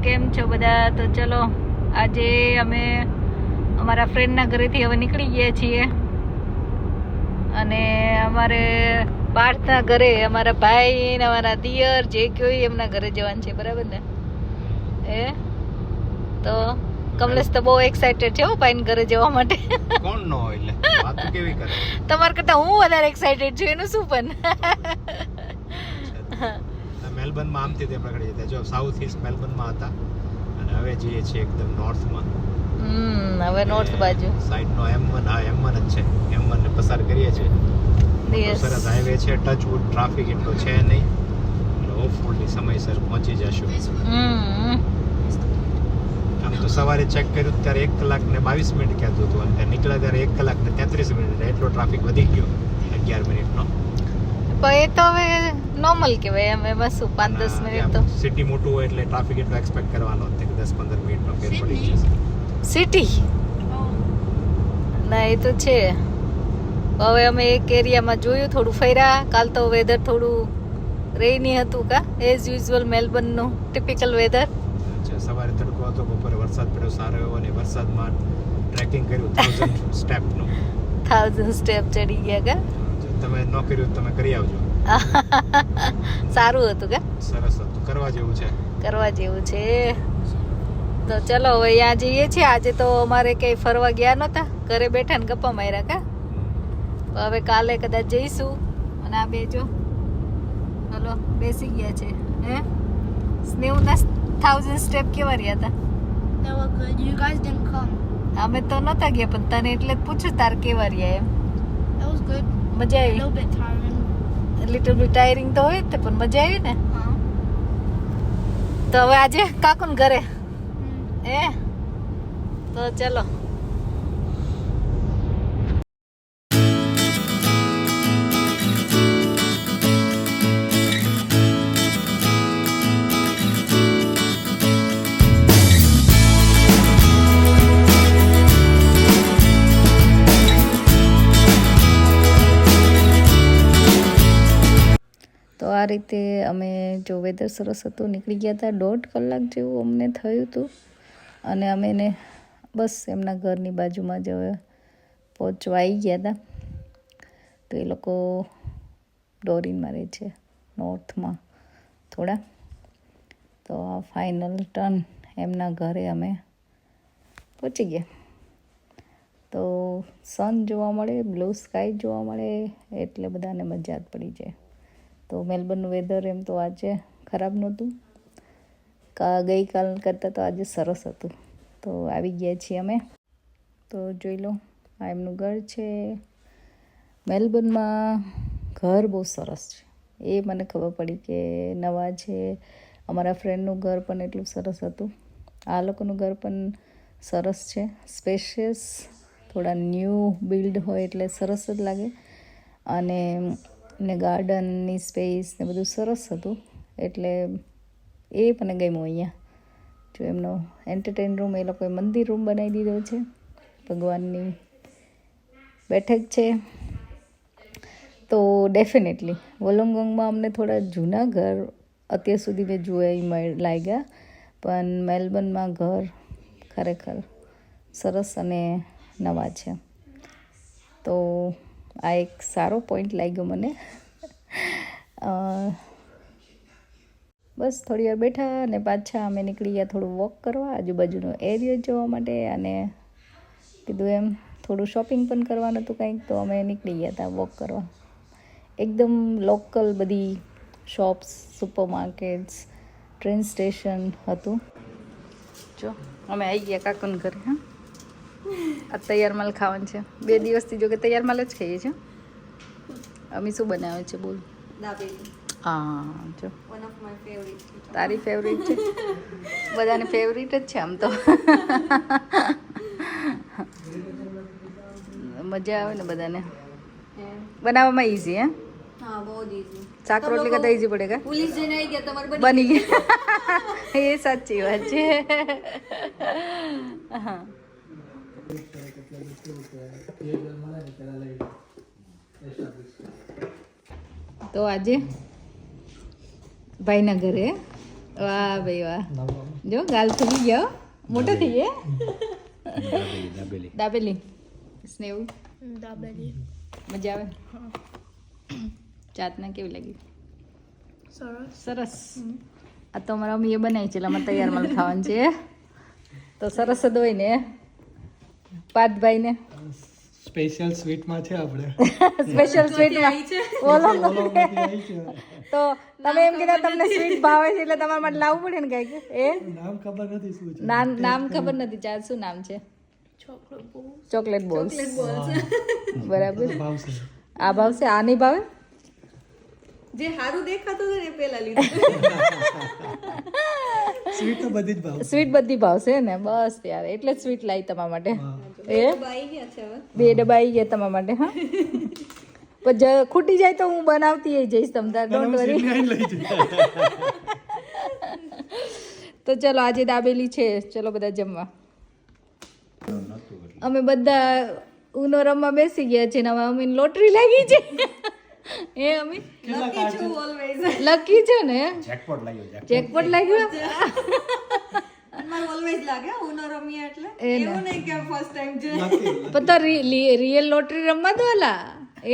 કેમ છો બધા? તો ચલો આજે અમે અમારા ફ્રેન્ડના ઘરેથી હવે નીકળી ગયા છીએ અને અમારે પાર્થના ઘરે અમારા ભાઈ ને અમારા દિયર જે કોઈ એમના ઘરે જવાનું છે, બરાબર ને? તો કમલેશ તો બહુ એક્સાઇટેડ છે હો ભાઈ ઘરે જવા માટે. કોણ નો હોય એટલે વાત કેવી કરે? તમાર કરતા હું વધારે એક્સાઇટેડ છું. એનું શું પણ મેલબર્નમાં આમથી તે પ્રગડી જતા જો સાઉથ ઈસ્ટ મેલબર્નમાં હતા અને હવે જઈએ છીએ એકદમ નોર્થમાં. હવે નોર્થ બાજુ સાઈડનો M1 M1 જ છે. M1 ને પસાર કરીએ છીએ. સરસ હાઈવે છે, ટચ વુડ, ટ્રાફિક એટલો છે નહીં એટલે હોપફુલી સમયસર પહોંચી જશું. આમ તો સવારે ચેક કર્યું ત્યારે 1 કલાક ને 22 મિનિટ કહેતું હતું અને ત્યાં નીકળ્યા ત્યારે 1 કલાક ને 33 મિનિટ એટલો ટ્રાફિક વધી ગયો 11 મિનિટનો. પણ એ તો હવે નોર્મલ કહેવાય. એમાં શું 5-10 મિનિટ તો સિટી મોટું હોય એટલે ટ્રાફિક એટલો એક્સપેક્ટ કરવાનો હતો કે 10-15 મિનિટનો ફેર પડી જશે. સિટી ના એ તો છે. હવે અમે એક એરિયામાં જોયું, થોડું ફર્યા. કાલ તો વેધર થોડું રેની હતું કા એઝ યુઝ્યુઅલ મેલબર્નનું ટિપિકલ વેધર. સવારે તડકો હતો, બપોરે વરસાદ પડ્યો સારો એવો અને વરસાદમાં ટ્રેકિંગ કર્યું 1000 સ્ટેપનું. 1000 સ્ટેપ ચડી ગયા કા? તમે ન કર્યું તમે કરી આવજો. સારું હતું કા? સરસ હતું, કરવા જેવું છે. કરવા જેવું છે. તો ચલો હવે અહીંયા જઈએ છીએ. આજે તો અમારે કંઈ ફરવા ગયા નહોતા, ઘરે બેઠા ને ગપ્પા માર્યા કા. હવે કાલે કદાચ જઈશું. અને આ બે જો હલો બેસી ગયા છે. સ્નેહના 1000 સ્ટેપ કેવા રહ્યા હતા? They were good. You guys didn't come. અમે તો નહોતા ગયા પણ તને એટલે જ પૂછું તાર કેવા રહ્યા એમ. That was good. મજા A આવી? little bit tiring. Little bit ટાયરિંગ તો હોય જ તે, પણ મજા આવી ને. તો હવે આજે કાકુન ઘરે તો ચલો. તો આ રીતે અમે જો વેધર સરસ હતું નીકળી ગયા હતા. 1.5 કલાક જેવું અમને થયું હતું અને અમે એને બસ એમના ઘરની બાજુમાં જ હવે પહોંચવા આવી ગયા હતા. તો એ લોકો ડોરીનમાં રહે છે નોર્થમાં થોડા. તો ફાઇનલ ટર્ન એમના ઘરે અમે પહોંચી ગયા. તો સન જોવા મળે, બ્લુ સ્કાય જોવા મળે એટલે બધાને મજા જ પડી જાય. તો મેલબર્નનું વેધર એમ તો આજે ખરાબ નહોતું, ગઈકાલ કરતાં તો આજે સરસ હતું. તો આવી ગયા છીએ અમે. તો જોઈ લો આ એમનું ઘર છે. મેલબર્નમાં ઘર બહુ સરસ છે, એ મને ખબર પડી કે નવા છે. અમારા ફ્રેન્ડનું ઘર પણ એટલું સરસ હતું. આ લોકોનું ઘર પણ સરસ છે, સ્પેશિયસ, થોડા ન્યૂ બિલ્ડ હોય એટલે સરસ જ લાગે. અને ને ગાર્ડનની સ્પેસ ને બધું સરસ હતું એટલે એ મને ગમ્યું. અહીંયા જો એમનો એન્ટરટેન રૂમ, એ લોકોએ મંદિર રૂમ બનાવી દીધો છે, ભગવાનની બેઠક છે. તો ડેફિનેટલી વોલોંગોંગમાં અમને થોડા જૂના ઘર અત્યાર સુધી મેં જોયા લાગ્યા, પણ મેલબર્નમાં ઘર ખરેખર સરસ અને નવા છે. તો આ એક સારો પોઈન્ટ લાગ્યો મને. બસ થોડી વાર બેઠા અને પાછા અમે નીકળી ગયા થોડું વોક કરવા, આજુબાજુનો એરિયો જોવા માટે. અને કીધું એમ થોડું શોપિંગ પણ કરવાનું હતું કંઈક, તો અમે નીકળી ગયા હતા વોક કરવા. એકદમ લોકલ બધી shops, super markets, train station હતું. જો અમે આવી ગયા કાકુન ઘરે. આ તૈયાર માલ ખાવાનું છે. 2 દિવસથી જો કે તૈયાર માલ જ ખાઈએ છીએ. અમે શું બનાવે છે બોલ? હા જો તારી ફેવરિટ છે, બધાને ફેવરિટ જ છે આમ તો. મજા આવે ને બધાને બનાવવામાં ઈઝી. हाँ बहुत इजी. શાક રોટલી કરતા ઈઝી પડે કા? पुलिस जन आई गया तुम्हारे બની ગયા. એ સાચી વાત છે. હા તો આજે ભાઈના ઘરે વાહ ભાઈ વાહ, જો ગાલ ફૂલી ગયો, મોટો થઈ ગયો. દાબેલી સ્નેવ Dabeli. મજા આવે. ચાતના કેવી લાગી? સરસ. આ તો અમારા મમ્મીએ બનાવી છે એટલે અમારે તૈયાર માલ ખાવાનું છે. તો સરસ જ હોય ને પાર્થભાઈને સ્પેશિયલ સ્વીટમાં છે આપણે. સ્પેશિયલ સ્વીટમાં બોલો તો તમે એમ કીધા તમને સ્વીટ ભાવે છે એટલે તમારે માટે લાવવું પડે ને કાંઈક. એ નામ ખબર નથી શું છે. નામ ખબર નથી. ચાલ શું નામ છે? Chocolate balls. Chocolate balls. બરાબર. ભાવશે. આ ભાવશે, આ નહીં ભાવે? જે સારું દેખાતું હતું ને પેલા લીધું. સ્વીટ તો બધી જ ભાવશે. સ્વીટ બધી ભાવશે ને, બસ યાર એટલે જ સ્વીટ લાવી તમારા માટે. એ બાઈ ગયા છે હવે. 2 ડબ્બા આવી ગયા તમારા માટે. હા પણ ખૂટી જાય તો હું બનાવતી જઈશ તમતાર, ડોન્ટ વરી. તો ચલો આજે દાબેલી છે, ચલો બધા જમવા. અમે બધા ઉનો રમવા બેસી ગયા છે ને હવે અમે લોટરી લાગી છે. એ અમે લકી છે ને, જેકપોટ લાગ્યો. જેકપોટ લાગ્યો. મારે ઓલવેઝ લાગે ઉનો રમ્યા એટલે એ ને. એવું નહીં કે ફર્સ્ટ ટાઈમ છે. પણ તો રિયલ લોટરી રમવા દો લા.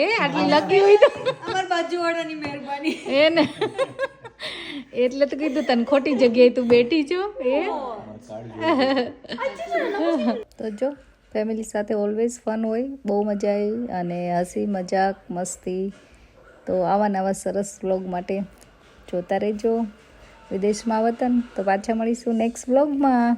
એ આટલી લકી હોય તો અમાર બાજુવાળાની મહેરબાની. એ ને એટલે તો કીધું તને ખોટી જગ્યાએ તું બેઠી છો. એ તો જો ફેમિલી સાથે ઓલવેઝ ફન હોય, બહુ મજા આવી અને હસી મજાક મસ્તી. તો આવા નવા સરસ વ્લોગ માટે જોતા રહેજો. વિદેશમાં વતન. તો પાછા મળીશું નેક્સ્ટ વ્લોગમાં.